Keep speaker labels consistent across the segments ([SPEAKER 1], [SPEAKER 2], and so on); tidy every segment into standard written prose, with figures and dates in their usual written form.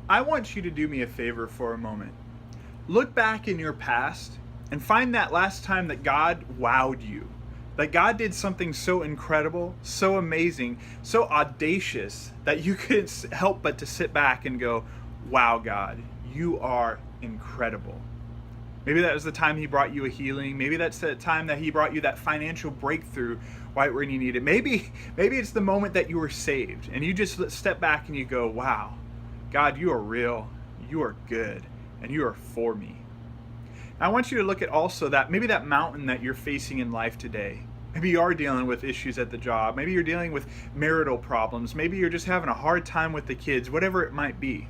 [SPEAKER 1] I want you to do me a favor for a moment. Look back in your past and find that last time that God wowed you. That God did something so incredible, so amazing, so audacious that you couldn't help but to sit back and go, wow, God, you are incredible. Maybe that was the time he brought you a healing. Maybe that's the time that he brought you that financial breakthrough right when you need it. Maybe it's the moment that you were saved and you just step back and you go, wow, God, you are real, you are good, and you are for me. I want you to look at also that maybe that mountain that you're facing in life today. Maybe you are dealing with issues at the job. Maybe you're dealing with marital problems. Maybe you're just having a hard time with the kids, whatever it might be.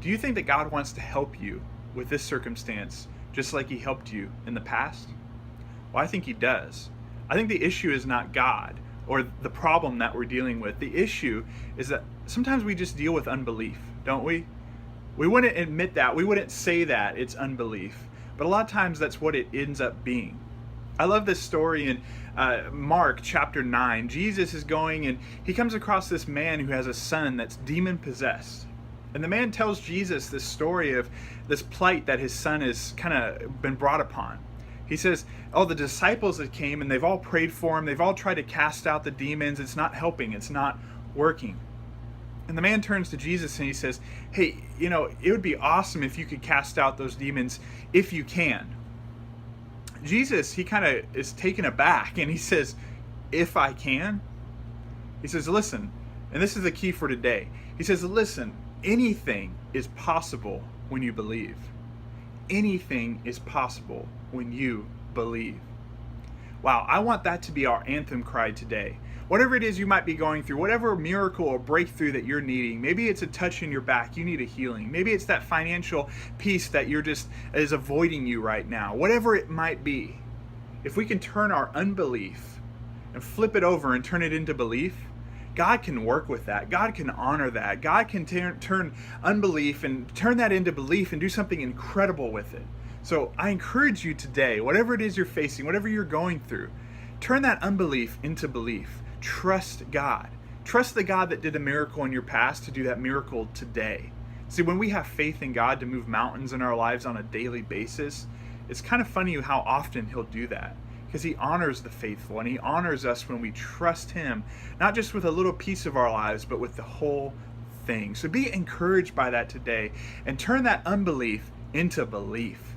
[SPEAKER 1] Do you think that God wants to help you with this circumstance just like he helped you in the past? Well, I think he does. I think the issue is not God or the problem that we're dealing with. The issue is that sometimes we just deal with unbelief, don't we? We wouldn't admit that. We wouldn't say that it's unbelief. But a lot of times that's what it ends up being. I love this story in Mark chapter 9. Jesus is going and he comes across this man who has a son that's demon possessed. And the man tells Jesus this story of this plight that his son has kind of been brought upon. He says, oh, the disciples that came and they've all prayed for him. They've all tried to cast out the demons. It's not helping. It's not working. And the man turns to Jesus and he says, hey, it would be awesome if you could cast out those demons if you can. Jesus, he kind of is taken aback and he says, if I can? He says, listen, and this is the key for today. He says, listen, anything is possible when you believe. Anything is possible when you believe. Wow, I want that to be our anthem cry today. Whatever it is you might be going through, whatever miracle or breakthrough that you're needing, maybe it's a touch in your back, you need a healing. Maybe it's that financial piece that is avoiding you right now. Whatever it might be, if we can turn our unbelief and flip it over and turn it into belief, God can work with that. God can honor that. God can turn unbelief and turn that into belief and do something incredible with it. So I encourage you today, whatever it is you're facing, whatever you're going through, turn that unbelief into belief. Trust God. Trust the God that did a miracle in your past to do that miracle today. See, when we have faith in God to move mountains in our lives on a daily basis, it's kind of funny how often he'll do that, because he honors the faithful and he honors us when we trust him, not just with a little piece of our lives, but with the whole thing. So be encouraged by that today and turn that unbelief into belief.